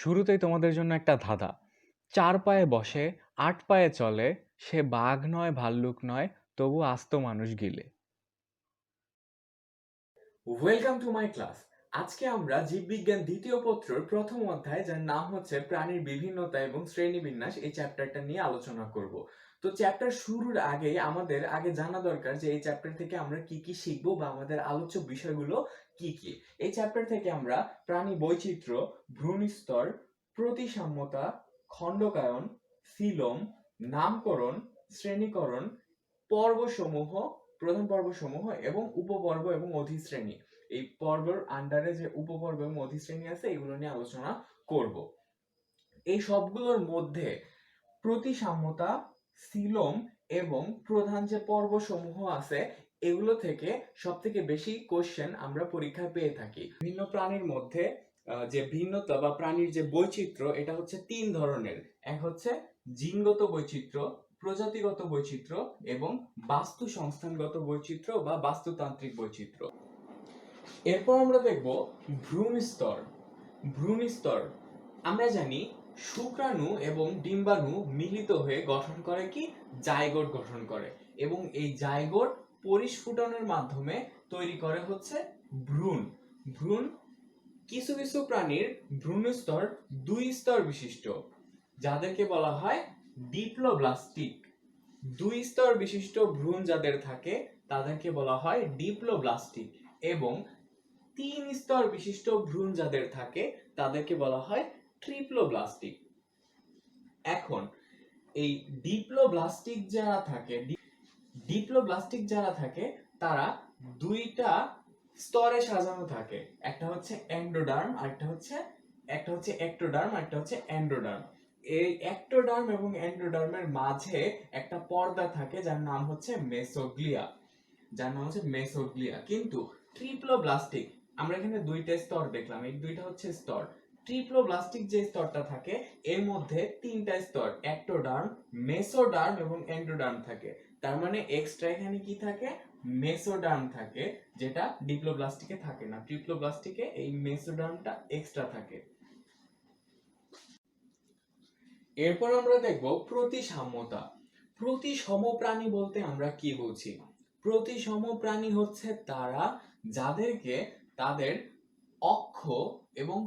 শুরুতেই তোমাদের জন্য একটা ধাঁধা। ৪ পায়ে বসে, ৮ পায়ে চলে, সে বাঘ নয়, ভাল্লুক নয়, তবু আস্ত মানুষ গিলে। Welcome to my class. আজকে আমরা জীববিজ্ঞান দ্বিতীয় পত্রের প্রথম অধ্যায়, যার নাম হচ্ছে প্রাণীর বিভিন্নতা এবং শ্রেণীবিন্যাস, এই চ্যাপ্টারটা নিয়ে আলোচনা করব। তো চ্যাপ্টার শুরুর আগে আমাদের জানা দরকার যে এই চ্যাপ্টার থেকে আমরা কি কি শিখবো বা আমাদের আলোচ্য বিষয়গুলো কি কি। এই চ্যাপ্টার থেকে আমরা প্রাণী বৈচিত্র্য, ভ্রূণস্তর, প্রতিসাম্যতা, খণ্ডকায়ন, ফিলোম, নামকরণ, শ্রেণীকরণ, পর্বসমূহ, প্রধান পর্বসমূহ এবং উপপর্ব এবং অধিশ্রেণী, এই পর্বের আন্ডারে যে উপপর্ব এবং অধিশ্রেণী আছে এগুলো নিয়ে আলোচনা করব। এই সবগুলোর মধ্যে প্রতিসাম্যতা, সিলোম এবং প্রধান যে পর্বসমূহ আছে এগুলো থেকে সব থেকে বেশি কোশ্চেন আমরা পরীক্ষায় পেয়ে থাকি। ভিন্ন প্রাণীর মধ্যে যে ভিন্নতা বা প্রাণীর যে বৈচিত্র্য, এটা হচ্ছে তিন ধরনের। এক হচ্ছে জিনগত বৈচিত্র্য, প্রজাতিগত বৈচিত্র্য এবং বাস্তু সংস্থানগত বৈচিত্র্য বা বাস্তুতান্ত্রিক বৈচিত্র্য। এরপর আমরা দেখব ভ্রূণ স্তর। ভ্রূণ স্তর আমরা জানি শুক্রাণু এবং ডিম্বাণু মিলিত হয়ে গঠন করে কি, জাইগোট গঠন করে, এবং এই জাইগোট পরিস্ফুটনের মাধ্যমে তৈরি করে হচ্ছে ভ্রূণ। ভ্রূণ কিছু কিছু প্রাণীর ভ্রূণ স্তর দুই স্তর বিশিষ্ট, যাদেরকে বলা হয় ডিপ্লোব্লাস্টিক। দুই স্তর বিশিষ্ট ভ্রূণ যাদের থাকে তাদেরকে বলা হয় ডিপ্লোব্লাস্টিক, এবং তিন স্তর বিশিষ্ট ভ্রূণ যাদের থাকে তাদেরকে বলা হয় ট্রিপ্লোব্লাস্টিক। এখন এই ডিপ্লোব্লাস্টিক যারা থাকে তারা দুইটা স্তরে সাজানো থাকে। একটা হচ্ছে এন্ডোডার্ম আর একটা হচ্ছে একটোডার্ম আর একটা হচ্ছে এন্ডোডার্ম। এই একটোডার্ম এবং এন্ডোডার্মের মাঝে একটা পর্দা থাকে যার নাম হচ্ছে মেসোগ্লিয়া। কিন্তু ট্রিপ্লোব্লাস্টিক, আমরা এখানে দুইটা স্তর দেখলাম, এই দুইটা হচ্ছে স্তর। ট্রিপ্লোব্লাস্টিক যে স্তরটা থাকে এর মধ্যে তিনটা স্তর, একটোডার্ম, মেসোডার্ম এবং এন্ডোডার্ম থাকে। তার মানে এক্সট্রা এখানে কি থাকে, মেসোডার্ম থাকে, যেটা ডিপ্লোব্লাস্টিকে থাকে না। ট্রিপ্লোব্লাস্টিকে এই মেসোডার্মটা এক্সট্রা থাকে। এরপর আমরা দেখব প্রতিসাম্যতা। প্রতিসম প্রাণী বলতে আমরা কি বুঝি? প্রতিসম প্রাণী হচ্ছে তারা যাদেরকে তাদের অক্ষ এবং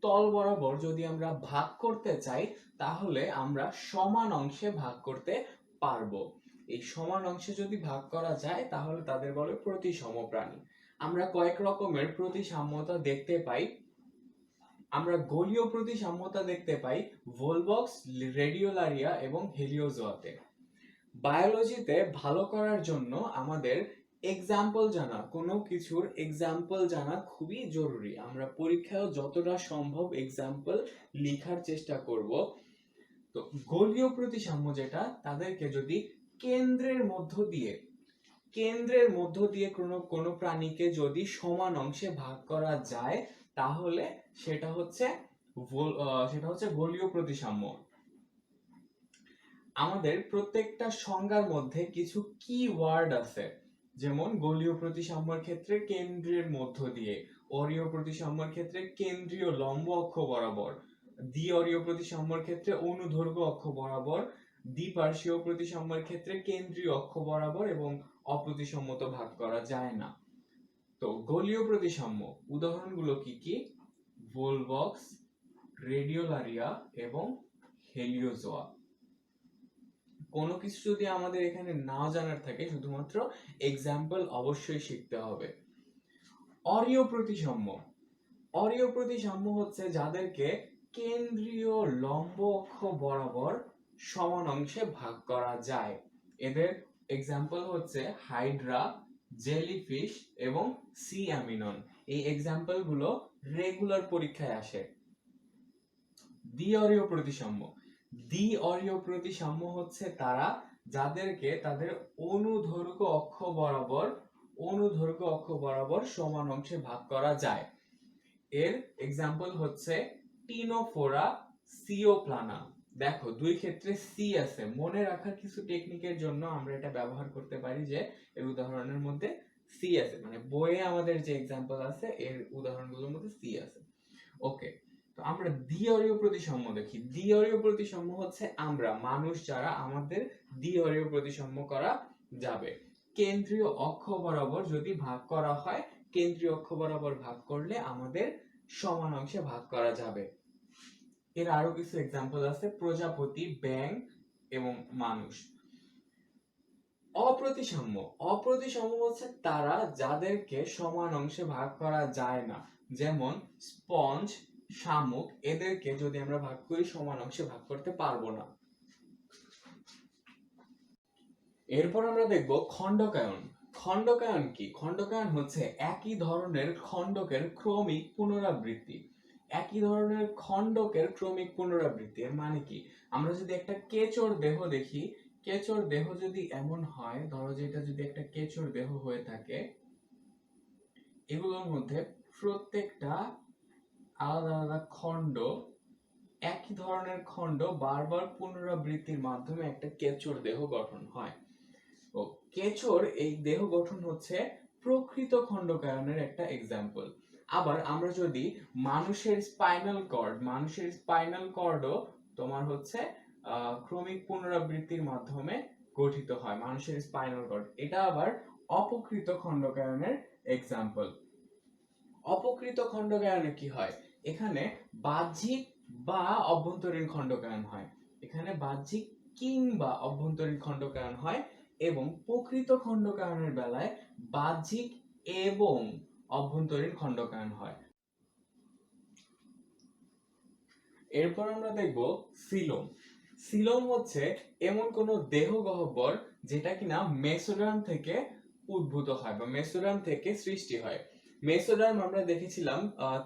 তল বরাবর যদি আমরা ভাগ করতে চাই তাহলে আমরা সমান অংশে ভাগ করতে পারবো। এই সমান অংশে যদি ভাগ করা যায় তাহলে তাদের বলে প্রতিসম প্রাণী। আমরা কয়েক রকমের প্রতিসাম্যতা দেখতে পাই। আমরা গোলীয় প্রতিসাম্যতা দেখতে পাই ভোলবক্স, রেডিওলারিয়া এবং হেলিওজোয়াতে। বায়োলজিতে ভালো করার জন্য আমাদের এক্সাম্পল জানা, কোনো কিছুর এক্সাম্পল জানা খুবই জরুরি। আমরা পরীক্ষায় যতটা সম্ভব এক্সাম্পল লেখার চেষ্টা করব। তো গোলীয় প্রতিসাম্য যেটা, তাদেরকে যদি কেন্দ্রের মধ্য দিয়ে কোনো প্রাণীকে যদি সমান অংশে ভাগ করা যায় তাহলে সেটা হচ্ছে গোলীয় প্রতিসাম্য। আমাদের প্রত্যেকটা সংজ্ঞার মধ্যে কিছু কি ওয়ার্ড আছে, যেমন গোলীয় প্রতিসাম্যের ক্ষেত্রে কেন্দ্রের মধ্য দিয়ে, অরীয় প্রতিসাম্যের ক্ষেত্রে কেন্দ্রীয় লম্ব অক্ষ বরাবর, দ্বিঅরীয় প্রতিসাম্যের ক্ষেত্রে অনুদৈর্ঘ্য অক্ষ বরাবর, দ্বিপার্শ্বীয় প্রতিসাম্যের ক্ষেত্রে কেন্দ্রীয় অক্ষ বরাবর, এবং অপ্রতিসম্যত ভাগ করা যায় না। তো গোলীয় প্রতিসাম্য উদাহরণগুলো কি কি? ভোলবক্স, রেডিওলারিয়া এবং হেলিওজোয়া। কোনো কিছু যদি আমাদের এখানে না জানার থাকে, শুধুমাত্র এক্সাম্পল অবশ্যই শিখতে হবে। অরীয় প্রতিসাম্য হচ্ছে যাদেরকে কেন্দ্রীয় লম্ব অক্ষ বরাবর সমান অংশে ভাগ করা যায়। এদের এক্সাম্পল হচ্ছে হাইড্রা, জেলিফিশ এবং সি অ্যামিনন। এই এক্সাম্পল গুলো রেগুলার পরীক্ষায় আসে। দ্বিঅরীয় প্রতিসাম্য হচ্ছে তারা যাদেরকে তাদের অনুদৈর্ঘ্য অক্ষ বরাবর সমান অংশে ভাগ করা যায়। এর এক্সাম্পল হচ্ছে টিনোফোরা, সিওপ্লানা। দেখো দুই ক্ষেত্রে সি আছে, মনে রাখার কিছু টেকনিকের জন্য আমরা এটা ব্যবহার করতে পারি যে এর উদাহরণের মধ্যে সি আছে, মানে বইয়ে আমাদের যে এক্সাম্পল আছে এর উদাহরণগুলোর মধ্যে সি আছে। ওকে, তো আমরা দ্বিঅরীয় প্রতিসাম্য দেখি। দ্বিঅরীয় প্রতিসাম্য হচ্ছে আমরা মানুষ যারা আমাদের দ্বিঅরীয় প্রতিসাম্য করা যাবে। কেন্দ্রীয় অক্ষ বরাবর যদি ভাগ করা হয়, কেন্দ্রীয় অক্ষ বরাবর ভাগ করলে আমাদের সমান অংশে ভাগ করা যাবে। এর আরো কিছু এক্সাম্পল আছে, প্রজাপতি, ব্যাঙ এবং মানুষ। অপ্রতিসাম্য, অপ্রতিসাম্য হচ্ছে তারা যাদেরকে সমান অংশে ভাগ করা যায় না, যেমন স্পঞ্জ, শামুক, এদেরকে যদি আমরা ভাগ করি সমান অংশে ভাগ করতে পারবো না। এরপর আমরা দেখব খণ্ডকায়ন। খণ্ডকায়ন কি? খণ্ডকায়ন হচ্ছে একই ধরনের খণ্ডকের ক্রমিক পুনরাবৃত্তি। একই ধরনের খণ্ডকের ক্রমিক পুনরাবৃত্তি এর মানে কি? আমরা যদি একটা কেচড় দেহ দেখি, কেচড় দেহ যদি এমন হয়, ধরো যে এটা যদি একটা কেচড় দেহ হয়ে থাকে, এগুলোর মধ্যে প্রত্যেকটা আলাদা আলাদা খণ্ড, একই ধরনের খণ্ড বারবার পুনরাবৃত্তির মাধ্যমে একটা কেচড় দেহ গঠন হয়। ও কেচড় এই দেহ গঠন হচ্ছে প্রকৃত খণ্ডকায়নের একটা এক্সাম্পল। আবার আমরা যদি মানুষের স্পাইনাল কর্ডও তোমার হচ্ছে ক্রমিক পুনরাবৃত্তির মাধ্যমে গঠিত হয়, মানুষের স্পাইনাল কর্ড, এটা আবার অপকৃত খণ্ডকায়নের এক্সাম্পল। অপকৃত খণ্ডকায়নে কি হয়? এখানে বাহ্যিক বা অভ্যন্তরীণ খণ্ডকায়ন হয়, এখানে বাহ্যিক কিংবা অভ্যন্তরীণ খণ্ডকায়ন হয়, এবং প্রকৃত খণ্ডকায়নের বেলায় বাহ্যিক এবং অভ্যন্তরীণ খণ্ডকায়ন হয়। এরপর আমরা দেখব সিলোম। সিলোম হচ্ছে এমন কোন দেহ গহ্বর যেটা কিনা মেসোডার্ম থেকে উদ্ভূত হয় বা মেসোডার্ম থেকে সৃষ্টি হয়। মেসোডার্ম আমরা দেখেছিলাম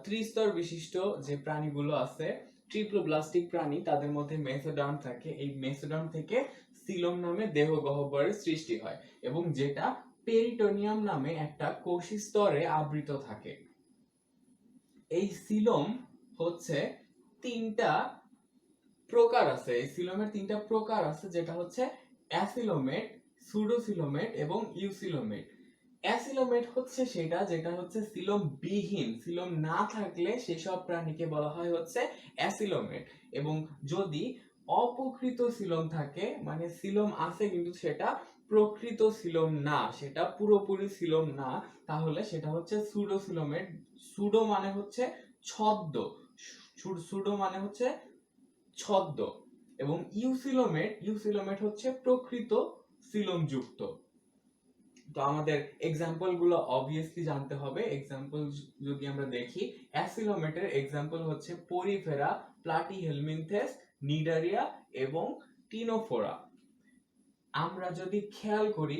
ত্রিস্তর বিশিষ্ট যে প্রাণীগুলো আছে, ট্রিপ্লোব্লাস্টিক প্রাণী, তাদের মধ্যে মেসোডার্ম থাকে। এই মেসোডার্ম থেকে সিলোম নামে দেহ গহ্বরের সৃষ্টি হয় এবং যেটা পেরিটোনিয়াম নামে একটা কোষী স্তরে আবৃত থাকে। এই সিলোম হচ্ছে তিনটা প্রকার আছে, এই সিলোমের তিনটা প্রকার আছে, যেটা হচ্ছে অ্যাসিলোমেট, সুডোসিলোমেট এবং ইউসিলোমেট। অ্যাসিলোমেট হচ্ছে সেটা যেটা হচ্ছে সিলোম বিহীন, সিলোম না থাকলে সেসব প্রাণীকে বলা হয় হচ্ছে অ্যাসিলোমেট। এবং যদি অপ্রকৃত সিলোম থাকে, মানে সিলোম আছে কিন্তু সেটা প্রকৃত সিলোম না, সেটা পুরোপুরি সিলোম না, তাহলে সেটা হচ্ছে সুডোসিলোমেট। সুডো মানে হচ্ছে ছদ্ম, সুডো মানে হচ্ছে ছদ্ম। এবং ইউসিলোমেট হচ্ছে প্রকৃত সিলোম যুক্ত। তো আমাদের এক্সাম্পল গুলো অবভিয়াসলি জানতে হবে। এক্সাম্পল যদি আমরা দেখি, অ্যাসিলোমেটের এক্সাম্পল হচ্ছে পরিফেরা, প্লাটিহেলমিনথেস, নিডারিয়া এবং টিনোফোরা। আমরা যদি খেয়াল করি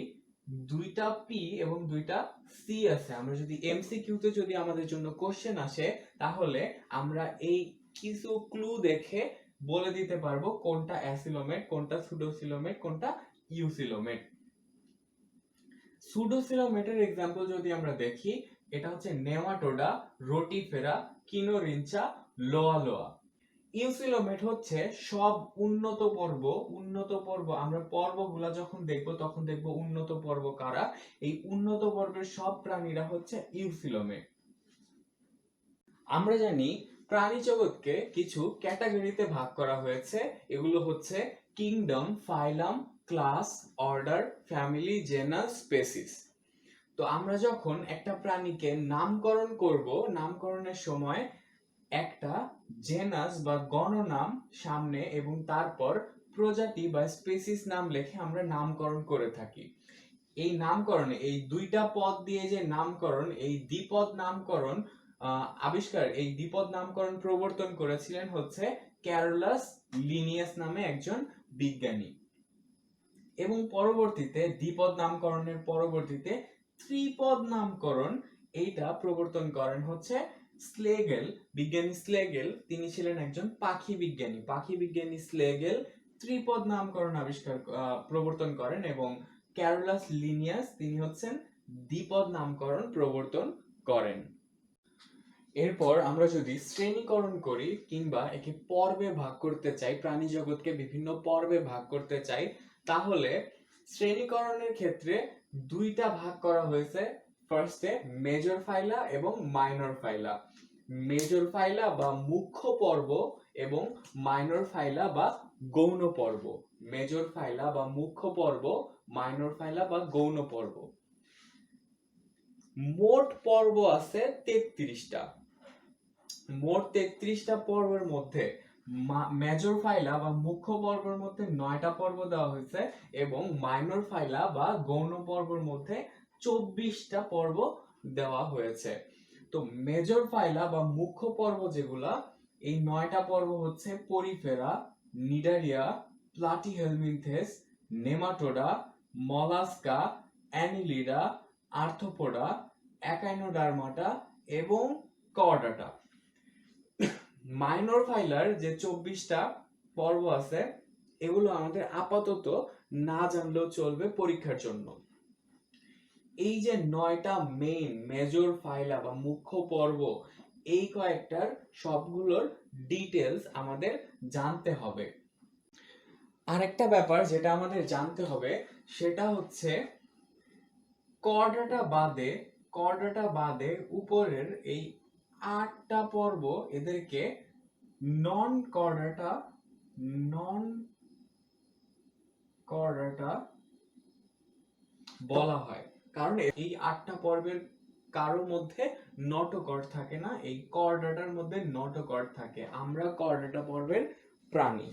দুইটা পি এবং দুইটা সি আছে, আমরা যদি এমসিকিউ তে যদি আমাদের জন্য কোশ্চেন আসে, তাহলে আমরা এই কিছু ক্লু দেখে বলে দিতে পারবো কোনটা অ্যাসিলোমেট, কোনটা সুডোসিলোমেট, কোনটা ইউসিলোমেট। সুডোসিলোমেটের এক্সাম্পল যদি আমরা দেখি, এটা হচ্ছে নেমাটোডা, রোটিফেরা, কিনোরিনচা, লোয়া। ইউসিলোমেট হচ্ছে সব উন্নত পর্ব, আমরা পর্বগুলা যখন দেখব তখন দেখব উন্নত পর্ব কারা, এই উন্নত পর্বের সব প্রাণীরা হচ্ছে ইউসিলোমেট। আমরা জানি প্রাণী জগৎকে কিছু ক্যাটাগরিতে ভাগ করা হয়েছে, এগুলো হচ্ছে kingdom, phylum, class, order, family, genus, species. তো আমরা যখন একটা প্রাণীকে নামকরণ করব, নামকরণের সময় একটা জেনাস বা গণনাম সামনে এবং তারপর প্রজাতি বা স্পেসিস নাম লিখে আমরা নামকরণ করে থাকি। এই নামকরণে এই দুইটা পদ দিয়ে যে নামকরণ, এই দ্বিপদ নামকরণ এই দ্বিপদ নামকরণ প্রবর্তন করেছিলেন হচ্ছে ক্যারোলাস লিনিয়াস নামে একজন বিজ্ঞানী। এবং পরবর্তীতে দ্বিপদ নামকরণের পরবর্তীতে ত্রিপদ নামকরণ এইটা প্রবর্তন করেন হচ্ছে স্লেগেল, বিজ্ঞানী স্লেগেল। তিনি ছিলেন একজন পাখি বিজ্ঞানী স্লেগেল ত্রিপদ নামকরণ প্রবর্তন করেন, এবং ক্যারোলাস লিনিয়াস তিনি হচ্ছেন দ্বিপদ নামকরণ প্রবর্তন করেন। এরপর আমরা যদি শ্রেণীকরণ করি কিংবা একে পর্বে ভাগ করতে চাই, প্রাণী জগৎকে বিভিন্ন পর্বে ভাগ করতে চাই, তাহলে শ্রেণীকরণের ক্ষেত্রে দুইটা ভাগ করা হয়েছে, ফার্স্টে মেজর ফাইলা এবং মাইনর ফাইলা। মেজর ফাইলা বা মুখ্য পর্ব এবং মাইনর ফাইলা বা গৌণ পর্ব। মেজর ফাইলা বা মুখ্য পর্ব, মাইনর ফাইলা বা গৌণ পর্ব। মোট পর্ব আছে 33টা। মোট 33টা পর্বের মধ্যে মেজর ফাইলা বা মুখ্য পর্বের মধ্যে 9টা পর্ব দেওয়া হয়েছে এবং মাইনর ফাইলা বা গৌণ পর্বের মধ্যে 24টা পর্ব দেওয়া হয়েছে। তো মেজর ফাইলা বা মুখ্য পর্ব যেগুলা, এই 9টা পর্ব হচ্ছে Porifera, Cnidaria, Platyhelminthes, nematoda, mollusca, Annelida, arthropoda, Echinodermata এবং কর্ডাটা। মাইনর ফাইলার যে 24টা পর্ব আছে এগুলো আমাদের আপাতত না জানলেও চলবে পরীক্ষার জন্য। এই যে 9টা মেইন মেজর ফাইলা বা মুখ্য পর্ব, এই কয়েকটার সবগুলোর ডিটেলস আমাদের জানতে হবে। আরেকটা ব্যাপার যেটা আমাদের জানতে হবে সেটা হচ্ছে কর্ডাটা বাদে উপরের এই 8টা পর্ব এদেরকে নন কর্ডাটা বলা হয়, কারণ এই 8টা পর্বের কারোর মধ্যে নটোকর্ড থাকে না, এই কর্ডাটার মধ্যে নটোকর্ড থাকে। আমরা কর্ডাটা পর্বের প্রাণী।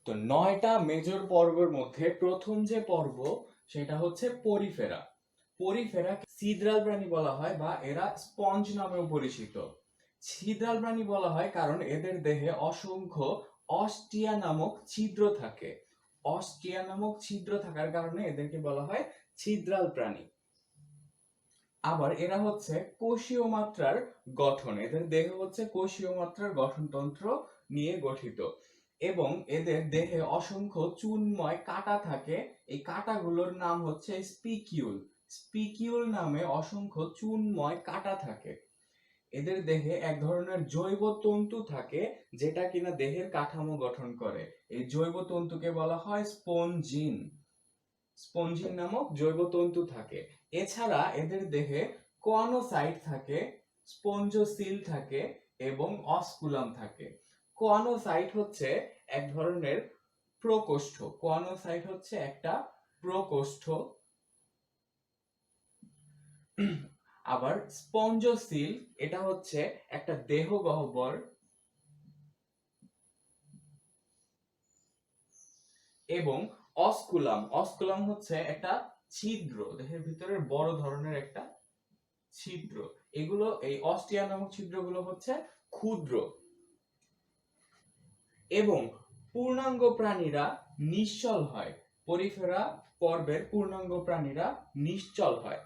তো 9টা মেজর পর্বের মধ্যে প্রথম যে পর্ব সেটা হচ্ছে পরিফেরা। পরিফেরা ছিদ্রাল প্রাণী বলা হয় বা এরা স্পঞ্জ নামেও পরিচিত। ছিদ্রাল প্রাণী বলা হয় কারণ এদের দেহে অসংখ্য অস্টিয়া নামক ছিদ্র থাকে। অস্টিয়া নামক ছিদ্র থাকার কারণে এদেরকে বলা হয় ছিদ্রাল প্রাণী। আবার এরা হচ্ছে কোষীয় মাত্রার গঠন, এদের দেহ হচ্ছে কোষীয় মাত্রার গঠনতন্ত্র নিয়ে গঠিত এবং এদের দেহে অসংখ্য চুনময় কাঁটা থাকে। এই কাঁটাগুলোর নাম হচ্ছে স্পিকিউল। স্পিকিউল নামে অসংখ্য চুনময় কাঁটা থাকে। এদের দেহে এক ধরনের জৈব তন্তু থাকে যেটা কিনা দেহের কাঠামো গঠন করে। এই জৈব তন্তুকে বলা হয় স্পঞ্জিন। স্পঞ্জিন নামক জৈব তন্তু থাকে। এছাড়া এদের দেহে কোয়ানোসাইট থাকে, স্পঞ্জোসিল থাকে এবং অস্কুলাম থাকে। কোয়ানোসাইট হচ্ছে এক ধরনের প্রকোষ্ঠ। কোয়ানোসাইট হচ্ছে একটা প্রকোষ্ঠ। আবার স্পঞ্জোসিল এটা হচ্ছে একটা দেহ গহ্বর এবং অস্কুলাম হচ্ছে একটা ছিদ্র, দেহের ভিতরের বড় ধরনের একটা ছিদ্র। এগুলো এই অস্টিয়া নামক ছিদ্রগুলো হচ্ছে ক্ষুদ্র। এবং পূর্ণাঙ্গ প্রাণীরা নিশ্চল হয়। পরিফেরা পর্বের পূর্ণাঙ্গ প্রাণীরা নিশ্চল হয়।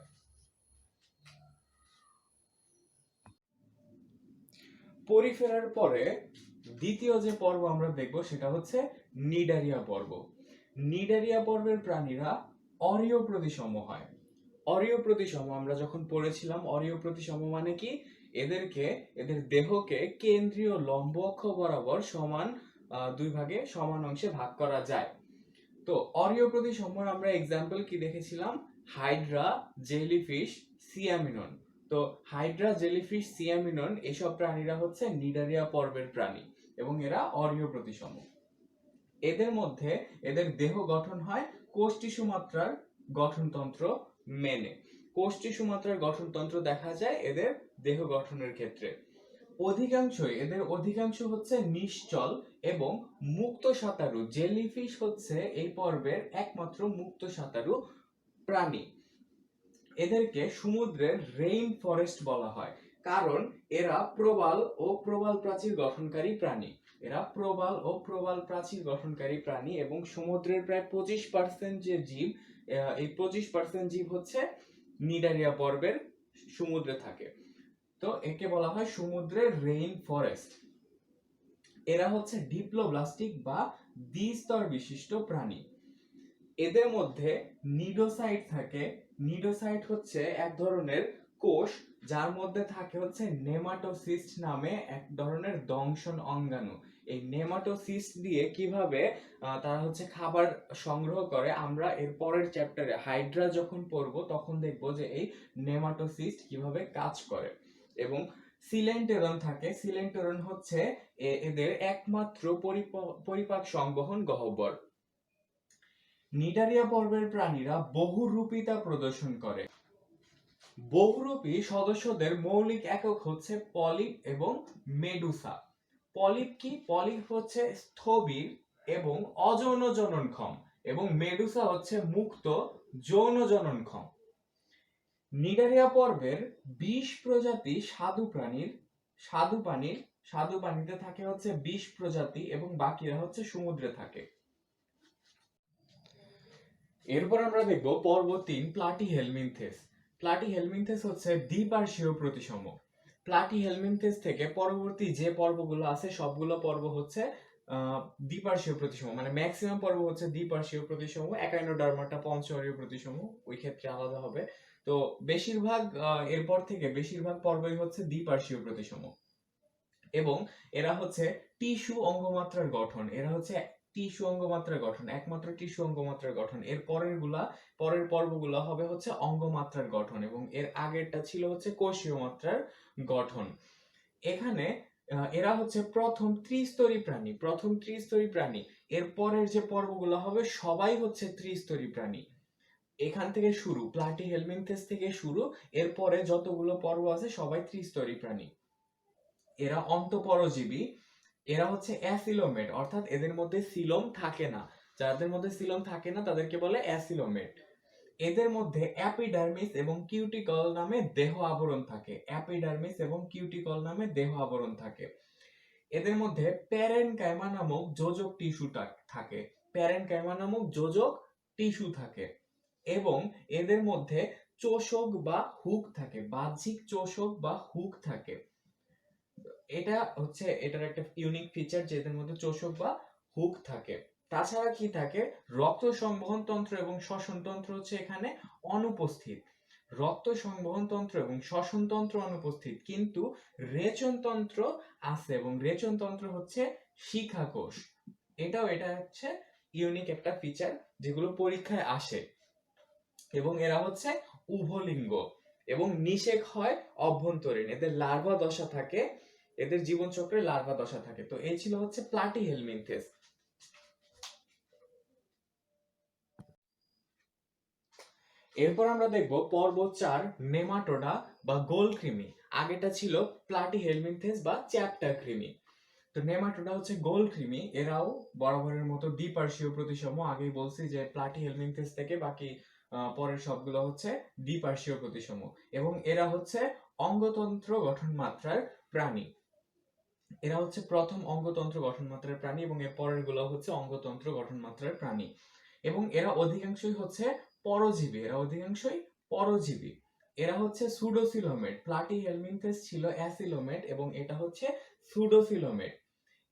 পরিফেরার পরে দ্বিতীয় যে পর্ব আমরা দেখব সেটা হচ্ছে নিডারিয়া পর্ব। নিডারিয়া পর্বের প্রাণীরা অরীয় প্রতিসম হয়। অরীয় প্রতিসম আমরা যখন পড়েছিলাম, অরীয় প্রতিসম মানে কি, এদের দেহকে কেন্দ্রীয় লম্ব অক্ষ বরাবর সমান দুই ভাগে সমান অংশে ভাগ করা যায়। তো অরীয় প্রতিসমের আমরা এক্সাম্পল কি দেখেছিলাম? Hydra, jellyfish, sea anemone. তো হাইড্রা, জেলিফিশ, সিয়ামিনন এসব প্রাণীরা হচ্ছে নিডারিয়া পর্বের প্রাণী এবং এরা অরীয় প্রতিসম। এদের মধ্যে এদের দেহ গঠন হয় কোষ টিস্যু মাত্রার গঠনতন্ত্র মেনে। কোষ টিস্যু মাত্রার গঠনতন্ত্র দেখা যায় এদের দেহ গঠনের ক্ষেত্রে। এদের অধিকাংশ হচ্ছে নিশ্চল এবং মুক্ত সাঁতারু। জেলিফিশ হচ্ছে এই পর্বের একমাত্র মুক্ত সাঁতারু প্রাণী। এদেরকে সমুদ্রের রেইন ফরেস্ট বলা হয় কারণ এরা প্রবাল ও প্রবাল প্রাচীর গঠনকারী প্রাণী। এরা প্রবাল ও প্রবাল প্রাচীর গঠনকারী প্রাণী এবং সমুদ্রের প্রায় 25% যে জীব, এই 25% জীব হচ্ছে নিডারিয়া পর্বের সমুদ্রে থাকে। তো একে বলা হয় সমুদ্রের রেইন ফরেস্ট। এরা হচ্ছে ডিপ্লোব্লাস্টিক বা দ্বিস্তর বিশিষ্ট প্রাণী। এদের মধ্যে নিডোসাইট থাকে। নিডোসাইট হচ্ছে এক ধরনের কোষ যার মধ্যে থাকে হচ্ছে নেমাটোসিস্ট নামে এক ধরনের দংশন অঙ্গাণু। এই নেমাটোসিস্ট দিয়ে কিভাবে তারা হচ্ছে খাবার সংগ্রহ করে, আমরা এর পরের চ্যাপ্টারে হাইড্রা যখন পড়বো তখন দেখবো যে এই নেমাটোসিস্ট কিভাবে কাজ করে। এবং সিলেন্টেরন থাকে, সিলেন্টেরন হচ্ছে এদের একমাত্র পরিপাক সংবহন গহ্বর। নিডারিয়া পর্বের প্রাণীরা বহুরূপিতা প্রদর্শন করে। বহুরূপী সদস্যদের মৌলিক একক হচ্ছে পলিপ এবং মেডুসা। পলিপ কি? পলিপ হচ্ছে স্থবির এবং অযৌন জননক্ষম, এবং মেডুসা হচ্ছে মুক্ত যৌন জননক্ষম। নিডারিয়া পর্বের 20 প্রজাতি স্বাদু পানিতে থাকে হচ্ছে 20 প্রজাতি, এবং বাকিরা হচ্ছে সমুদ্রে থাকে। এরপর আমরা দেখব পর্ব 3 প্লাটিহেলমিনথেস। প্লাটিহেলমিনথেস হচ্ছে দ্বিপার্শ্বীয় প্রতিসম। প্লাটিহেলমিনথেস থেকে পরবর্তী যে পর্বগুলো আছে সবগুলো পর্ব হচ্ছে দ্বিপার্শ্বীয় প্রতিসম, মানে ম্যাক্সিমাম পর্ব হচ্ছে দ্বিপার্শ্বীয় প্রতিসম। একাইনোডার্মাটা পঞ্চঅরীয় প্রতিসম, ওই ক্ষেত্রে আলাদা হবে। তো বেশিরভাগ এরপর থেকে বেশিরভাগ পর্বই হচ্ছে দ্বিপার্শ্বীয় প্রতিসম, এবং এরা হচ্ছে টিস্যু অঙ্গমাত্রার গঠন। এরা হচ্ছে টিস্যু অঙ্গমাত্রার গঠন, একমাত্র টিস্যু অঙ্গমাত্রার গঠন। এর পরের পর্বগুলো হবে হচ্ছে অঙ্গমাত্রার গঠন, এবং এর আগেরটা ছিল হচ্ছে কোষীয় মাত্রার গঠন। এখানে এরা হচ্ছে প্রথম ত্রিস্তরী প্রাণী। এর পরের যে পর্বগুলো হবে সবাই হচ্ছে ত্রিস্তরী প্রাণী। এখান থেকে শুরু, প্লাটিহেলমিনথেস থেকে শুরু, এরপরে যতগুলো পর্ব আছে সবাই ত্রিস্তরী প্রাণী। এরা অন্তঃপরজীবী। এরা হচ্ছে অ্যাসিলোমেট, অর্থাৎ এদের মধ্যে সিলোম থাকে না। যাদের মধ্যে সিলোম থাকে না তাদেরকে বলে অ্যাসিলোমেট। এদের মধ্যে অ্যাপিডার্মিস এবং কিউটিকল নামে দেহ আবরণ থাকে। অ্যাপিডার্মিস এবং কিউটিকল নামে দেহ আবরণ থাকে। এদের মধ্যে প্যারেনকাইমা নামক যোজক টিস্যু থাকে। প্যারেনকাইমা নামক যোজক টিস্যু থাকে, এবং এদের মধ্যে চোষক বা হুক থাকে, বাহ্যিক চোষক বা হুক থাকে। এটা হচ্ছে এটার একটা ইউনিক ফিচার যে এদের মধ্যে চোষক বা হুক থাকে। তাছাড়া কি থাকে? রক্ত সংবহন তন্ত্র এবং শ্বসন তন্ত্র হচ্ছে এখানে অনুপস্থিত। রক্ত সংবহন তন্ত্র এবং শ্বসন তন্ত্র অনুপস্থিত, কিন্তু রেচন তন্ত্র আছে, এবং রেচন তন্ত্র হচ্ছে শিখা কোষ। এটা হচ্ছে ইউনিক একটা ফিচার যেগুলো পরীক্ষায় আসে। এবং এরা হচ্ছে উভলিঙ্গ, এবং নিষেক হয় অভ্যন্তরীণ। এদের লার্ভা দশা থাকে, এদের জীবনচক্রে লার্ভা দশা থাকে। তো এই ছিল হচ্ছে প্লাটিহেলমিনথেস। এরপর আমরা দেখব পর্ব 4 নেমাটোডা বা গোলকৃমি। আগেটা ছিল প্লাটিহেলমিনথেস বা চ্যাপ্টা কৃমি। তো নেমাটোডা হচ্ছে গোলকৃমি। এরাও বরাবরের মতো দ্বিপার্শ্বীয় প্রতিসম। আগেই বলছি যে প্লাটিহেলমিনথেস থেকে বাকি পরের সবগুলো হচ্ছে দ্বিপার্শ্বীয় প্রতিসম, এবং এরা হচ্ছে অঙ্গতন্ত্র গঠন মাত্রার প্রাণী। এরা হচ্ছে প্রথম অঙ্গতন্ত্র গঠন মাত্রার প্রাণী, এবং এর পরের গুলো হচ্ছে অঙ্গতন্ত্র গঠন মাত্রার প্রাণী। এবং এরা অধিকাংশই হচ্ছে পরজীবী। এরা হচ্ছে সুডোসিলোমেট। প্লাটিহেলমিনথেস ছিল অ্যাসিলোমেট, এবং এটা হচ্ছে সুডোসিলোমেট।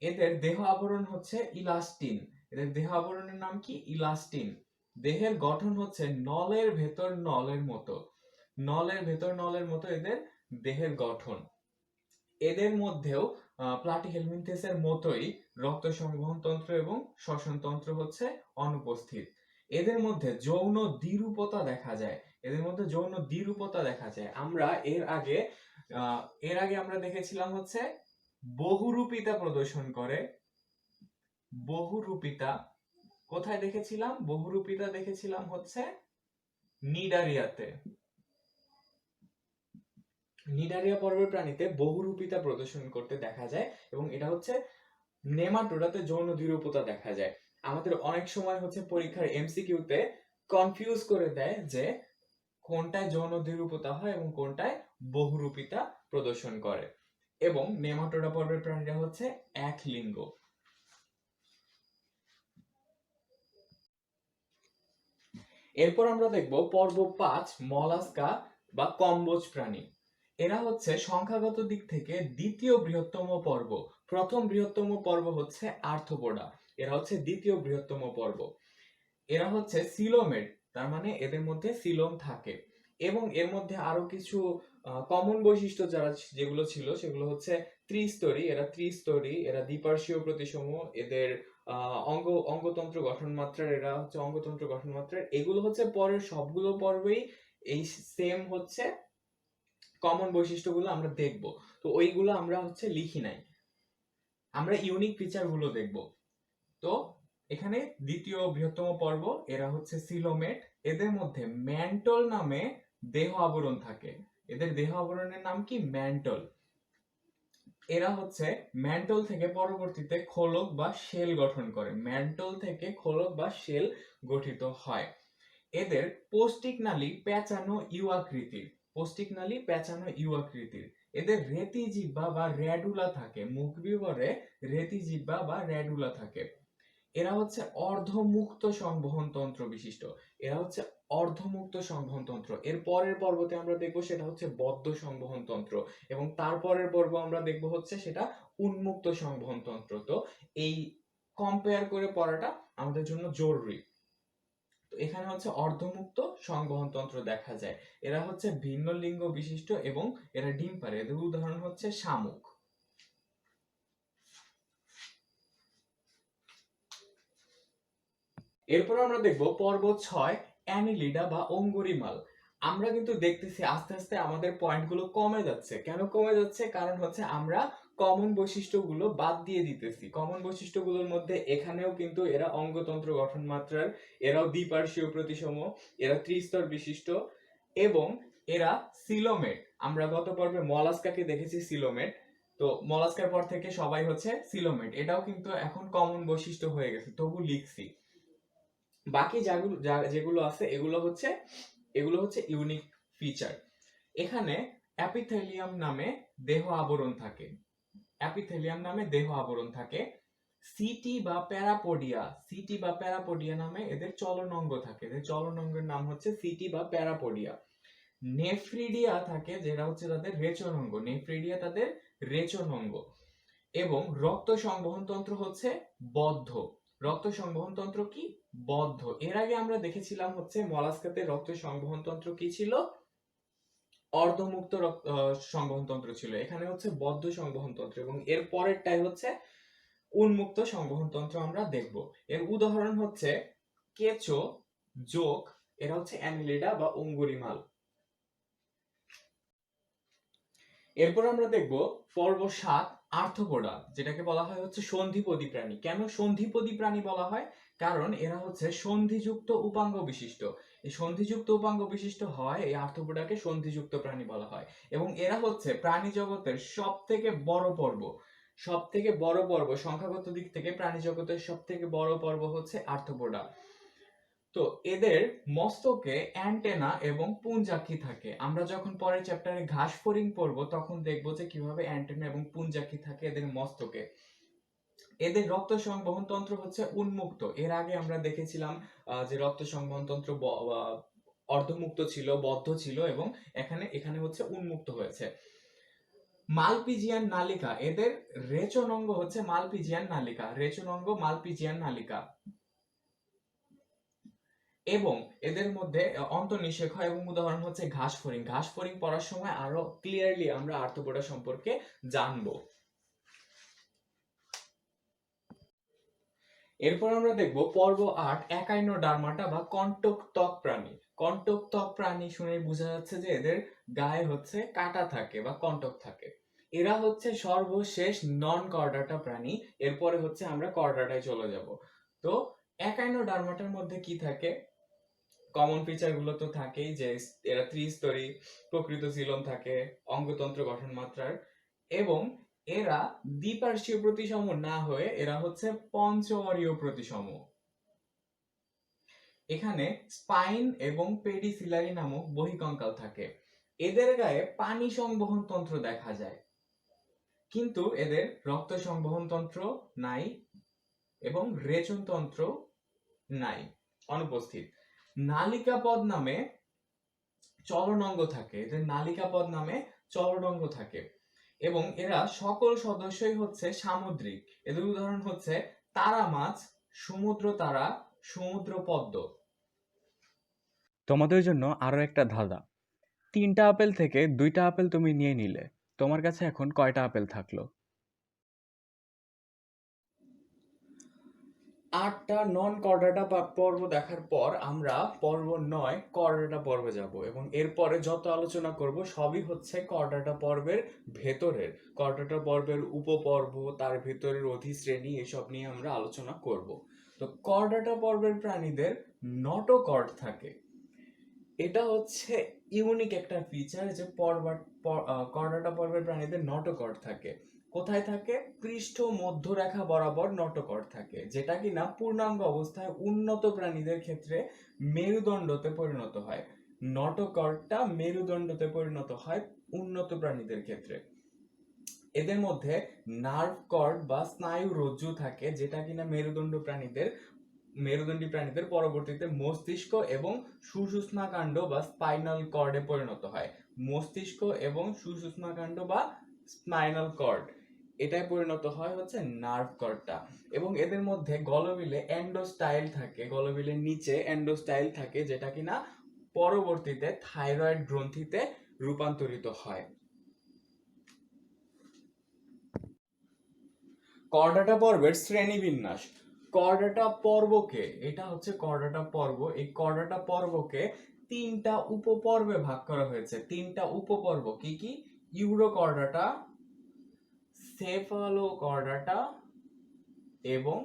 এদের দেহ আবরণ হচ্ছে ইলাস্টিন। এদের দেহ আবরণের নাম কি? ইলাস্টিন। দেহের গঠন হচ্ছে নলের ভেতর নলের মতো এদের দেহের গঠন। এদের মধ্যেও প্লাটিহেলমিনথেসের মতোই রক্ত সংবহন তন্ত্র এবং শ্বসন তন্ত্র হচ্ছে অনুপস্থিত। এদের মধ্যে যৌন দ্বিরূপতা দেখা যায়। আমরা এর আগে আমরা দেখেছিলাম হচ্ছে বহুরূপিতা প্রদর্শন করে। কোথায় দেখেছিলাম? বহুরূপিতা দেখেছিলাম হচ্ছে নিডারিয়াতে। নিডারিয়া পর্বের প্রাণীতে বহুরূপিতা প্রদর্শন করতে দেখা যায়, এবং এটা হচ্ছে নেমাটোডাতে যৌন দ্বিরূপতা দেখা যায়। আমাদের অনেক সময় হচ্ছে পরীক্ষার এমসিকিউতে কনফিউজ করে দেয় যে কোনটায় যৌন দ্বিরূপতা হয় এবং কোনটায় বহুরূপিতা প্রদর্শন করে। এবং নেমাটোডা পর্বের প্রাণীরা হচ্ছে এক লিঙ্গ। এরপর আমরা দেখব পর্ব 5 মলাস্কা বা কম্বোজ প্রাণী। এরা হচ্ছে সংখ্যাগত দিক থেকে দ্বিতীয় বৃহত্তম পর্ব। প্রথম বৃহত্তম পর্ব হচ্ছে আর্থ্রোপোডা, এরা হচ্ছে দ্বিতীয় বৃহত্তম পর্ব। এরা হচ্ছে সিলোমেট, তার মানে এদের মধ্যে সিলোম থাকে। এবং এর মধ্যে আরো কিছু কমন বৈশিষ্ট্য যেগুলো ছিল সেগুলো হচ্ছে ত্রিস্তরী, এরা দ্বিপার্শ্বীয় প্রতিসম, এদের অঙ্গতন্ত্র গঠন মাত্রার, এরা হচ্ছে অঙ্গতন্ত্র গঠন মাত্রার। এগুলো হচ্ছে পরের সবগুলো পর্বেই এই সেম হচ্ছে কমন বৈশিষ্ট্যগুলো আমরা দেখব। তো ওইগুলো আমরা হচ্ছে লিখি নাই, আমরা ইউনিক ফিচার গুলো দেখব। তো এখানে দ্বিতীয় বৃহত্তম পর্ব, এরা হচ্ছে সিলোমেট। এদের মধ্যে ম্যান্টল নামে দেহ আবরণ থাকে। এদের দেহ আবরণের নাম কি? ম্যান্টল। এরা হচ্ছে ম্যান্টল থেকে পরবর্তীতে খোলক বা শেল গঠন করে। ম্যান্টল থেকে খোলক বা শেল গঠিত হয়। এদের পৌষ্টিক নালী পেঁচানো ইউ আকৃতির। পৌষ্টিক নালী পেঁচানো ইউ আকৃতির। এদের রেতি জিহ্বা বা র্যাডুলা থাকে। মুখবিবরে রেতি জিহ্বা বা র্যাডুলা থাকে। এরা হচ্ছে অর্ধমুক্ত সংবহন তন্ত্র বিশিষ্ট। এরা হচ্ছে অর্ধমুক্ত সংবহন তন্ত্র। এর পরের পর্বতে আমরা দেখবো সেটা হচ্ছে বদ্ধ সংবহন তন্ত্র, এবং তারপরের পর্ব আমরা দেখবো হচ্ছে সেটা উন্মুক্ত সংবহন তন্ত্র। তো এই কম্পেয়ার করে পড়াটা আমাদের জন্য জরুরি। তো এখানে হচ্ছে অর্ধমুক্ত সংবহন তন্ত্র দেখা যায়। এরা হচ্ছে ভিন্ন লিঙ্গ বিশিষ্ট এবং এরা ডিম পারে। এদের উদাহরণ হচ্ছে শামুক। এরপর আমরা দেখব পর্ব 6, অ্যানিলিডা বা অঙ্গুরিমাল। আমরা কিন্তু দেখতেছি আস্তে আস্তে আমাদের পয়েন্টগুলো কমে যাচ্ছে। কেন কমে যাচ্ছে? কারণ হচ্ছে আমরা কমন বৈশিষ্ট্যগুলো বাদ দিয়ে দিতেছি। কমন বৈশিষ্ট্যগুলোর মধ্যে এখানেও কিন্তু এরা অঙ্গতন্ত্র গঠন মাত্রার, এরাও দ্বিপার্শ্বীয় প্রতিসম, এরা ত্রিস্তর বিশিষ্ট, এবং এরা সিলোমেট। আমরা গত পর্বে মলাস্কাকে দেখেছি সিলোমেট, তো মলাস্কার পর থেকে সবাই হচ্ছে সিলোমেট। এটাও কিন্তু এখন কমন বৈশিষ্ট্য হয়ে গেছে, তবু লিখছি। বাকি যেগুলো আছে এগুলো হচ্ছে ইউনিক ফিচার। এখানে অ্যাপিথেলিয়াম নামে দেহ আবরণ থাকে। অ্যাপিথেলিয়াম নামে দেহ আবরণ থাকে। সিটি বা প্যারাপোডিয়া নামে এদের চলনাঙ্গ থাকে। এদের চলনাঙ্গের নাম হচ্ছে সিটি বা প্যারাপোডিয়া। নেফ্রিডিয়া থাকে, যেটা হচ্ছে তাদের রেচনাঙ্গ। নেফ্রিডিয়া তাদের রেচনাঙ্গ। এবং রক্ত সংবহন তন্ত্র হচ্ছে বদ্ধ। রক্ত সংবহন তন্ত্র কি? বদ্ধ। এর আগে আমরা দেখেছিলাম হচ্ছে মলাস্কাতে রক্ত সংবহন তন্ত্র কি ছিল? অর্ধমুক্ত সংবহন তন্ত্র ছিল। এখানে হচ্ছে বদ্ধ সংবহন তন্ত্র, এবং এর পরেরটাই হচ্ছে উন্মুক্ত সংবহন তন্ত্র আমরা দেখব। এর উদাহরণ হচ্ছে কেঁচো, জোক, এরা হচ্ছে অ্যানিলিডা বা অঙ্গুরিমাল। এরপর আমরা দেখব পর্ব 7, আর্থ্রোপোডা, যেটাকে বলা হয় হচ্ছে সন্ধিপদী প্রাণী। কেন সন্ধিপদী প্রাণী বলা হয়? কারণ এরা হচ্ছে সন্ধিযুক্ত উপাঙ্গ বিশিষ্ট। এই সন্ধিযুক্ত উপাঙ্গ বিশিষ্ট হয় এই আর্থ্রোপোডাকে সন্ধিযুক্ত প্রাণী বলা হয়। এবং এরা হচ্ছে প্রাণী জগতের সবথেকে বড় পর্ব। সবথেকে বড় পর্ব সংখ্যাগত দিক থেকে প্রাণী জগতের সবথেকে বড় পর্ব হচ্ছে আর্থ্রোপোডা। তো এদের মস্তকে অ্যান্টেনা এবং পুঞ্জাক্ষী থাকে। আমরা যখন পরের চ্যাপ্টারে ঘাস ফড়িং পড়বো তখন দেখবো যে কিভাবে অ্যান্টেনা এবং পুঞ্জাক্ষী থাকে এদের মস্তকে। এদের রক্ত সংবহন তন্ত্র হচ্ছে উন্মুক্ত। এর আগে আমরা দেখেছিলাম যে রক্ত সংবহন তন্ত্র অর্ধমুক্ত ছিল, বদ্ধ ছিল, এবং এখানে হচ্ছে উন্মুক্ত হয়েছে। মালপিজিয়ান নালিকা, এদের রেচনাঙ্গ হচ্ছে মালপিজিয়ান নালিকা। রেচনাঙ্গ মালপিজিয়ান নালিকা। এবং এদের মধ্যে অন্তর্নিষেক হয়, এবং উদাহরণ হচ্ছে ঘাস ফড়িং। ঘাস ফড়িং পড়ার সময় আরো ক্লিয়ারলি আমরা আর্থ্রোপোডা সম্পর্কে জানবো। এরপর আমরা দেখব পর্ব 8, একাইনোডার্মাটা বা কন্টক ত্বক প্রাণী। কন্টক ত্বক প্রাণী শুনে বোঝা যাচ্ছে যে এদের গায়ে হচ্ছে কাঁটা থাকে বা কন্টক থাকে। এরা হচ্ছে সর্বশেষ নন কর্ডাটা প্রাণী। এরপরে হচ্ছে আমরা কর্ডাটায় চলে যাব। তো একাইনোডার্মাটার মধ্যে কি থাকে? কমন ফিচার গুলো তো থাকেই, যে এরা ত্রিস্তরী, প্রকৃত সিলোম থাকে, অঙ্গতন্ত্র গঠন মাত্রার, এবং এরা দ্বিপার্শ্বীয় প্রতিসম না হয়ে এরা হচ্ছে পঞ্চঅরীয় প্রতিসম। এখানে স্পাইন এবং পেডিসিলারি নামক বহিঃকঙ্কাল থাকে। এদের গায়ে পানি সংবহন তন্ত্র দেখা যায়, কিন্তু এদের রক্ত সংবহন তন্ত্র নাই এবং রেচন তন্ত্র নাই, অনুপস্থিত। নালিকাপদ নামে চলনাঙ্গ থাকে। এদের নালিকাপদ নামে চলনাঙ্গ থাকে, এবং এরা সকল সদস্যই হচ্ছে সামুদ্রিক। এদের উদাহরণ হচ্ছে তারা মাছ, সমুদ্র তারা, সমুদ্র পদ্ম। তোমাদের জন্য আরো একটা ধাঁধা। 3টা আপেল থেকে 2টা আপেল তুমি নিয়ে নিলে, তোমার কাছে এখন কয়টা আপেল থাকলো? 8টা নন কর্ডাটা পর্ব দেখার পর আমরা পর্ব 9 কর্ডাটা পর্বে যাব এবং এরপরে যত আলোচনা করব সবই হচ্ছে কর্ডাটা পর্বের ভেতরের। কর্ডাটা পর্বের উপপর্ব, তার ভেতরের অধিশ্রেণী এসব নিয়ে আমরা আলোচনা করব। তো কর্ডাটা পর্বের প্রাণীদের নটোকর্ড থাকে। এটা হচ্ছে ইউনিক একটা ফিচার যে কর্ডাটা পর্বের প্রাণীদের নটোকর্ড থাকে। কোথায় থাকে? পৃষ্ঠ মধ্যরেখা বরাবর নটোকর্ড থাকে, যেটা কিনা পূর্ণাঙ্গ অবস্থায় উন্নত প্রাণীদের ক্ষেত্রে মেরুদণ্ডতে পরিণত হয়। নটোকর্ডটা মেরুদণ্ডতে পরিণত হয় উন্নত প্রাণীদের ক্ষেত্রে। এদের মধ্যে নার্ভ কর্ড বা স্নায়ু রজ্জু থাকে, যেটা কিনা মেরুদণ্ডী প্রাণীদের পরবর্তীতে মস্তিষ্ক এবং সুষুম্নাকাণ্ড বা স্পাইনাল কর্ডে পরিণত হয়। মস্তিষ্ক এবং সুষুম্নাকাণ্ড বা স্পাইনাল কর্ড এটাই পরিণত হয় হচ্ছে নার্ভ কর্ডটা। এবং এদের মধ্যে গলবিলে এন্ডোস্টাইল থাকে, গলবিলের নিচে এন্ডোস্টাইল থাকে, যেটা কিনা পরবর্তীতে থাইরয়েড গ্রন্থিতে রূপান্তরিত হয়। কর্ডাটা পর্বের শ্রেণীবিন্যাস। কর্ডাটা পর্বকে, এটা হচ্ছে কর্ডাটা পর্ব, এই কর্ডাটা পর্বকে 3টা উপপর্বে ভাগ করা হয়েছে। 3টা উপপর্ব কি কি? ইউরোকর্ডাটা, সেফালোকর্ডাটা এবং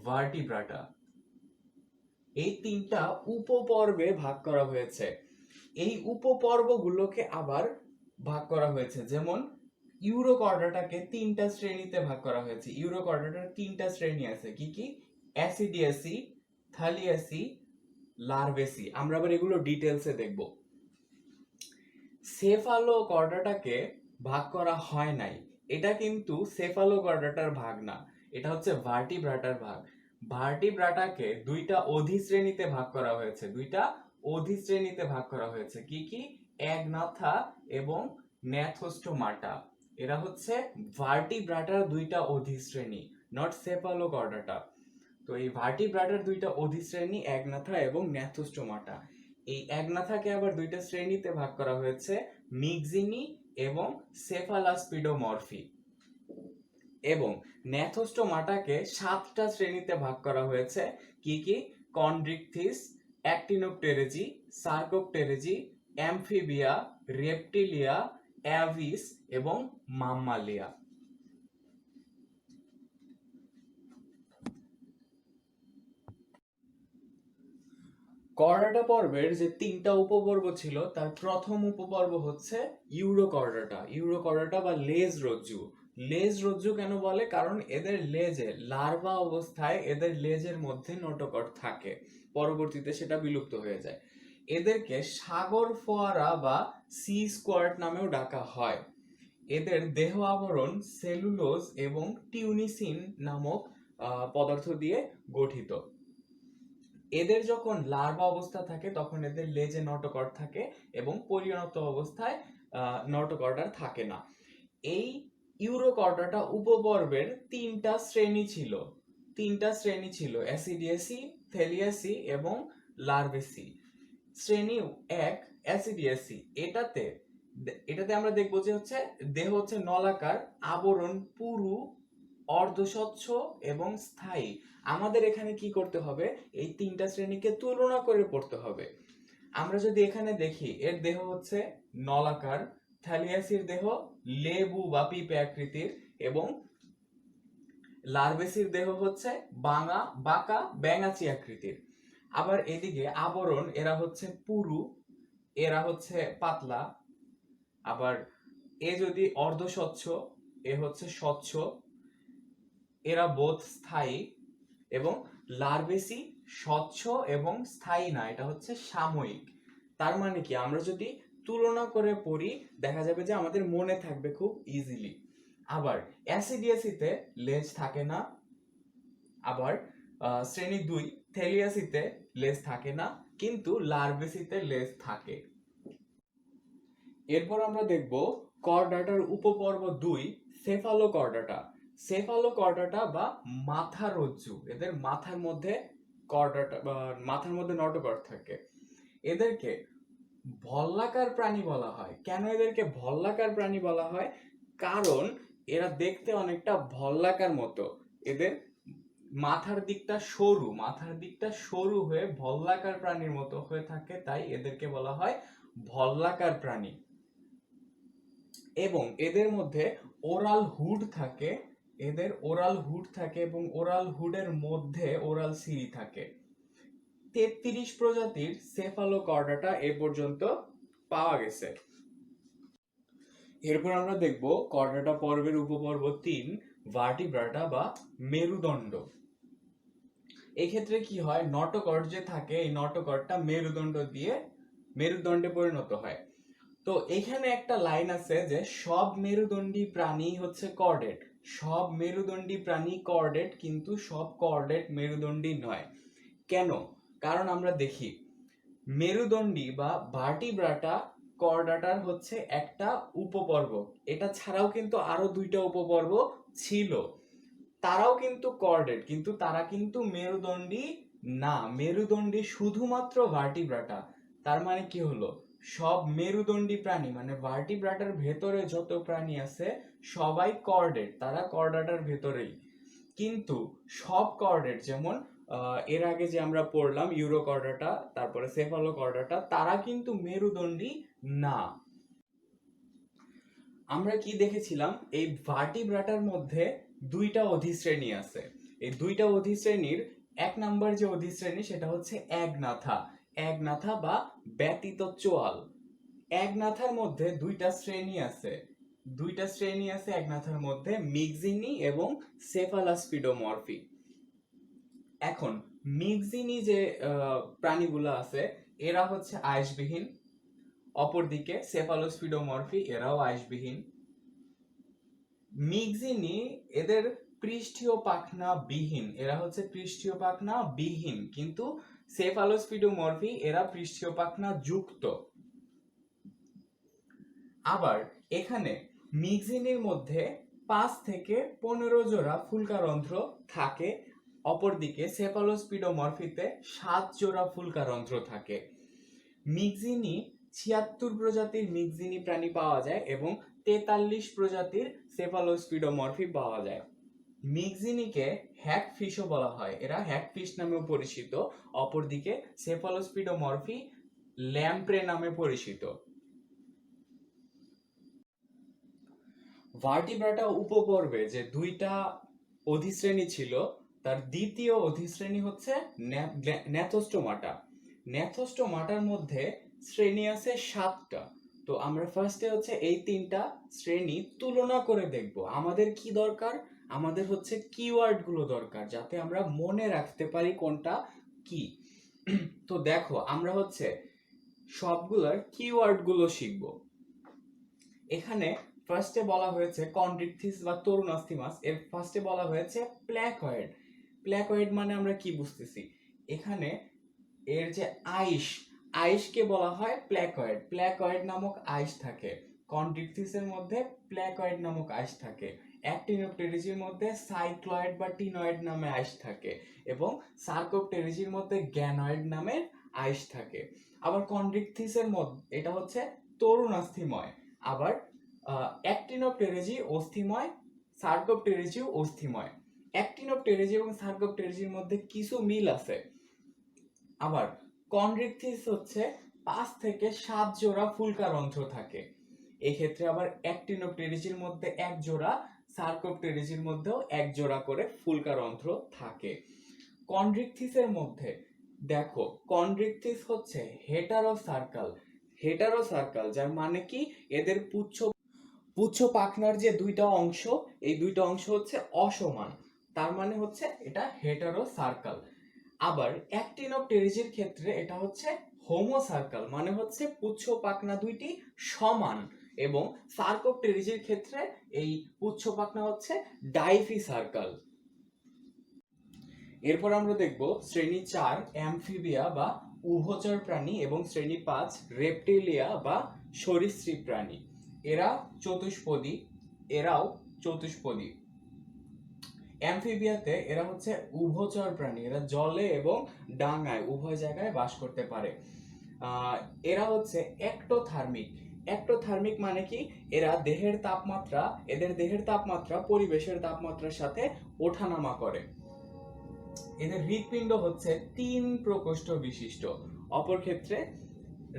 ভার্টিব্রাটা। এই 3টা উপপর্বে ভাগ করা হয়েছে। এই উপপর্বগুলোকে আবার ভাগ করা হয়েছে, যেমন ইউরোকর্ডাটাকে 3টা শ্রেণীতে ভাগ করা হয়েছে। ইউরোকর্ডাটার 3টা শ্রেণী আছে, কি কি? অ্যাসিডিয়াসি, থালিয়াসি, লার্ভেসি। আমরা আবার এগুলো ডিটেলসে দেখব। সেফালোকর্ডাটাকে ভাগ করা হয় নাই, এটা কিন্তু সেফালোকর্ডাটার ভাগ না, এটা হচ্ছে ভার্টিব্রাটার ভাগ। ভার্টিব্রাটাকে 2টা অধিশ্রেণীতে ভাগ করা হয়েছে, 2টা অধিশ্রেণীতে ভাগ করা হয়েছে, কি কি? অ্যাগনাথা এবং ন্যাথোস্টোমাটা। এরা হচ্ছে ভার্টিব্রাটার 2টা অধিশ্রেণী, নট সেফালোকর্ডাটা। তো এই ভার্টিব্রাটার 2টা অধিশ্রেণী অ্যাগনাথা এবং ন্যাথোস্টোমাটা। এই অ্যাগনাথাকে আবার 2টা শ্রেণীতে ভাগ করা হয়েছে, মিক্সিনি এবং সেফালাস্পিডোমরফি। এবং ন্যাথোস্টোমাটাকে 7টা শ্রেণীতে ভাগ করা হয়েছে, কি কি? কন্ড্রিকথিস, অ্যাক্টিনোপটেরেজি, সার্কোপটেরেজি, অ্যামফিবিয়া, রেপটিলিয়া, অ্যাভিস এবং মাম্মালিয়া। কর্ডাটা পর্বের যে 3টা উপপর্ব ছিল, তার প্রথম উপপর্ব হচ্ছে ইউরোকর্ডাটা। ইউরোকর্ডাটা বা লেজ রজ্জু। লেজ রজ্জু কেন বলে? কারণ এদের লেজে, লার্ভা অবস্থায় এদের লেজের মধ্যে নোটোকর্ড থাকে, পরবর্তীতে সেটা বিলুপ্ত হয়ে যায়। এদেরকে সাগর ফোয়ারা বা সি স্কোয়ার্ট নামেও ডাকা হয়। এদের দেহ আবরণ সেলুলোজ এবং টিউনিসিন নামক পদার্থ দিয়ে গঠিত। এদের যখন লার্ভা অবস্থা থাকে তখন এদের লেজে নটোকর্ড থাকে এবং পরিণত অবস্থায় নটোকর্ড আর থাকে না। এই ইউরোকর্ডাটা উপপর্বের 3টা শ্রেণী ছিল। 3টা শ্রেণী ছিল, অ্যাসিডিয়াসি, থেলিয়াসি এবং লার্ভেসি। শ্রেণী 1 অ্যাসিডিয়াসি, এটাতে আমরা দেখবো যে হচ্ছে দেহ হচ্ছে নলাকার, আবরণ পুরু, অর্ধস্বচ্ছ এবং স্থায়ী। আমাদের এখানে কি করতে হবে? এই 3টা শ্রেণীকে তুলনা করে পড়তে হবে। আমরা যদি এখানে দেখি, এর দেহ হচ্ছে নলাকার, থ্যালিয়াসির দেহ লেবু বা পিঁপে আকৃতির এবং লার্ভেসির দেহ হচ্ছে বাঁকা ব্যাঙাচি আকৃতির। আবার এদিকে আবরণ, এরা হচ্ছে পুরু, এরা হচ্ছে পাতলা। আবার এ যদি অর্ধস্বচ্ছ, এ হচ্ছে স্বচ্ছ, এরা বোধ স্থায়ী। এবং লার্ভেসি স্বচ্ছ এবং স্থায়ী না, এটা হচ্ছে সাময়িক। তার মানে কি, আমরা যদি তুলনা করে পড়ি দেখা যাবে যে আমাদের মনে থাকবে খুব ইজিলি। আবার অ্যাসিডিয়াসিতে লেজ থাকে না। আবার শ্রেণী 2 থেলিয়াসিতে লেজ থাকে না, কিন্তু লার্ভেসিতে লেজ থাকে। এরপর আমরা দেখব কর্ডাটার উপপর্ব 2 সেফালোকর্ডাটা। সেফালোকর্ডাটা বা মাথা রজ্জু, এদের মাথার মধ্যে কর্ডাটা বা মাথার মধ্যে নটোকর্ড থাকে। এদেরকে ভল্লাকার প্রাণী বলা হয়। কেন এদেরকে ভল্লাকার প্রাণী বলা হয়? কারণ এরা দেখতে অনেকটা ভল্লাকার মতো। এদের মাথার দিকটা সরু হয়ে ভল্লাকার প্রাণীর মতো হয়ে থাকে, তাই এদেরকে বলা হয় ভল্লাকার প্রাণী। এবং এদের মধ্যে ওরাল হুড থাকে, এবং ওরাল হুডের মধ্যে ওরাল সিরি থাকে। 33 প্রজাতির সেফালোকর্ডাটা এ পর্যন্ত পাওয়া গেছে। এরপর আমরা দেখব কর্ডাটা পর্বের উপপর্ব 3, ভার্টিব্রাটা বা মেরুদণ্ড। এই ক্ষেত্রে কি হয়, নটোকর্ড যে থাকে এই নটোকর্ডটা মেরুদণ্ডে পরিণত হয়। তো এখানে একটা লাইন আছে যে সব মেরুদণ্ডী প্রাণী হচ্ছে কর্ডেট, সব মেরুদণ্ডী প্রাণী কর্ডেট, কিন্তু সব কর্ডেট মেরুদণ্ডী নয়। কেন? কারণ আমরা দেখি মেরুদণ্ডী বা ভার্টিব্রাটা কর্ডাটার হচ্ছে একটা উপপর্ব, এটা ছাড়াও কিন্তু আরো 2টা উপপর্ব ছিল, তারাও কিন্তু কর্ডেট, কিন্তু তারা কিন্তু মেরুদণ্ডী না, মেরুদণ্ডী শুধুমাত্র ভার্টিব্রাটা। তার মানে কি হলো, সব মেরুদণ্ডী প্রাণী মানে ভার্টিব্রাটার ভেতরে যত প্রাণী আছে সবাই কর্ডেট, তারা কর্ডাটার ভেতরেই। কিন্তু সব কর্ডেট, যেমন এর আগে যে আমরা পড়লাম ইউরোকর্ডাটা, তারপরে সেফালোকর্ডাটা, তারা কিন্তু মেরুদণ্ডী না। আমরা কি দেখেছিলাম, এই ভার্টিব্রাটার মধ্যে 2টা অধিশ্রেণী আছে। এই 2টা অধিশ্রেণীর 1 নাম্বার যে অধিশ্রেণী সেটা হচ্ছে একনাথা বা ব্যতীত চোয়াল। একনাথার মধ্যে 2টা শ্রেণী আছে, একনাথার মধ্যে মিক্সিনি এবং সেফালাস্পিডোমরফি। এখন মিক্সিনি যে প্রাণীগুলো আছে এরা হচ্ছে আঁশবিহীন, অপরদিকে সেফালোস্পিডোমরফি এরাও আঁশবিহীন। মিক্সিনি এদের পৃষ্ঠীয় পাখনা বিহীন, এরা হচ্ছে পৃষ্ঠীয় পাখনা বিহীন, কিন্তু সেফালোস্পিডোমরফি এরা পৃষ্ঠীয় পাখনা যুক্ত। আবার এখানে মিক্সিনির মধ্যে 5 থেকে 15 জোড়া ফুলকারন্ধ্র থাকে, অপরদিকে সেফালোস্পিডোমরফিতে 7 জোড়া ফুলকারন্ধ্র থাকে। মিক্সিনি 76 প্রজাতির মিক্সিনি প্রাণী পাওয়া যায় এবং 43 প্রজাতির সেফালোস্পিডোমরফি পাওয়া যায়। মিক্সিনিকে হ্যাগফিশও বলা হয়, এরা হ্যাগফিশ নামেও পরিচিত, অপরদিকে সেফালোস্পিডোমরফি ল্যাম্প্রে নামে পরিচিত। ভার্টিব্রাটা উপপর্বে যে 2টা অধিশ্রেণী ছিল তার দ্বিতীয় অধিশ্রেণী হচ্ছে ন্যাথোস্টোমাটা। ন্যাথোস্টোমাটার মধ্যে শ্রেণী আছে 7টা। তো আমরা ফার্স্টে হচ্ছে এই 3টা শ্রেণী তুলনা করে দেখব। আমাদের কি দরকার, আমাদের হচ্ছে কিওয়ার্ড গুলো দরকার, যাতে আমরা মনে রাখতে পারি কোনটা কি। তো দেখো আমরা হচ্ছে সবগুলোর কিওয়ার্ড গুলো শিখব। এখানে ফার্স্টে বলা হয়েছে কন্ড্রিকথিস বা তরুণাস্থিমাস, এর ফার্স্টে বলা হয়েছে প্ল্যাকয়েড মানে আমরা কি বুঝতেছি, এখানে এর যে আইসকে বলা হয় প্ল্যাকয়েড নামক আইস থাকে। কন্ড্রিকথিসের মধ্যে প্ল্যাকয়েড নামক আইস থাকে। অ্যাক্টিনোপটেরিজির মধ্যে সাইক্লয়েড বা টিনয়েড নামে আইস থাকে এবং সার্কোপটেরিজির মধ্যে গ্যানয়েড নামের আইস থাকে। আবার কন্ড্রিকথিসের মধ্যে এটা হচ্ছে তরুণাস্থিময়, আবার অ্যাক্টিনোপটেরিজি অস্থিময়, সার্কোপটেরিজিও অস্থিময়। অ্যাক্টিনোপটেরিজি এবং সার্কোপটেরিজির মধ্যে কিছু মিল আছে। আবার কন্ড্রিকথিস হচ্ছে 5 থেকে 7 জোড়া ফুলকারন্ধ্র থাকে। এই ক্ষেত্রে আবার অ্যাক্টিনোপটেরিজির মধ্যে 1 জোড়া, সার্কোপটেরিজির মধ্যেও 1 জোড়া করে ফুলকারন্ধ্র থাকে। কন্ড্রিকথিসের মধ্যে দেখো, কন্ড্রিকথিস হচ্ছে হেটারোসার্কাল, যার মানে কি এদের পুচ্ছ পাখনার যে 2টা অংশ, এই 2টা অংশ হচ্ছে অসমান, তার মানে হচ্ছে এটা হেটারোসার্কাল। আবার অ্যাক্টিনোপটেরিজির ক্ষেত্রে এটা হচ্ছে হোমোসার্কাল, মানে হচ্ছে পুচ্ছ পাখনা 2টি সমান, এবং সার্কোপটেরিজির ক্ষেত্রে এই পুচ্ছ পাখনা হচ্ছে ডাইফিসার্কাল। এরপর আমরা দেখব শ্রেণী 4 অ্যামফিবিয়া বা উভচর প্রাণী এবং শ্রেণী 5 রেপটিলিয়া বা সরীসৃপ প্রাণী। এরাও চতুষ্পদী। অ্যামফিবিয়াতে এরা হচ্ছে উভচর প্রাণী, এরা জলে এবং ডাঙায় উভয় জায়গায় বাস করতে পারে। এরা হচ্ছে একটোথার্মিক মানে কি, এদের দেহের তাপমাত্রা পরিবেশের তাপমাত্রার সাথে ওঠানামা করে। এদের হৃৎপিণ্ড হচ্ছে 3 প্রকোষ্ঠ বিশিষ্ট। অপর ক্ষেত্রে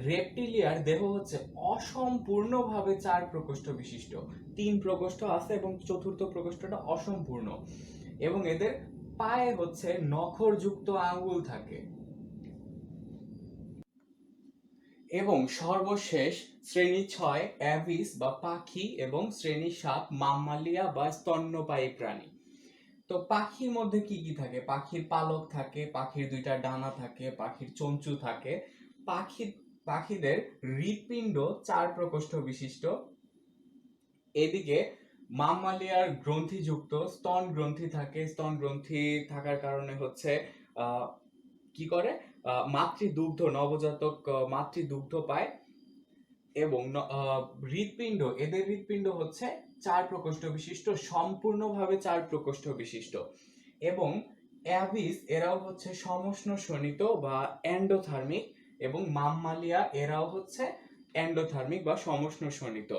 রেপটিলিয়ার দেহ হচ্ছে অসম্পূর্ণভাবে 4 প্রকোষ্ঠ বিশিষ্ট। 3 প্রকোষ্ঠ আছে এবং চতুর্থ প্রকোষ্ঠটা অসম্পূর্ণ, এবং এদের পায়ে হচ্ছে নখরযুক্ত আঙ্গুল থাকে। এবং সর্বশেষ শ্রেণী 6 অ্যাভিস বা পাখি, এবং শ্রেণী 7 মাম্মালিয়া বা স্তন্যপায়ী প্রাণী। তো পাখির মধ্যে কি কি থাকে? পাখির পালক থাকে, পাখির 2টা ডানা থাকে, পাখির চঞ্চু থাকে। পাখিদের হৃৎপিণ্ড 4 প্রকোষ্ঠ বিশিষ্ট। এদিকে মাম্মালিয়ার গ্রন্থিযুক্ত স্তন গ্রন্থি থাকে। স্তন গ্রন্থি থাকার কারণে হচ্ছে কি করে, মাতৃদুগ্ধ, নবজাতক মাতৃদুগ্ধ পায়। এবং এদের হৃৎপিণ্ড হচ্ছে 4 প্রকোষ্ঠ বিশিষ্ট, সম্পূর্ণভাবে 4 প্রকোষ্ঠ বিশিষ্ট। এবং অ্যাভিস এরাও হচ্ছে সমষ্ণ-শোণিত বা এন্ডোথার্মিক, এবং মাম্মালিয়া এরাও হচ্ছে এন্ডোথার্মিক বা সমষ্ণ-শোণিত।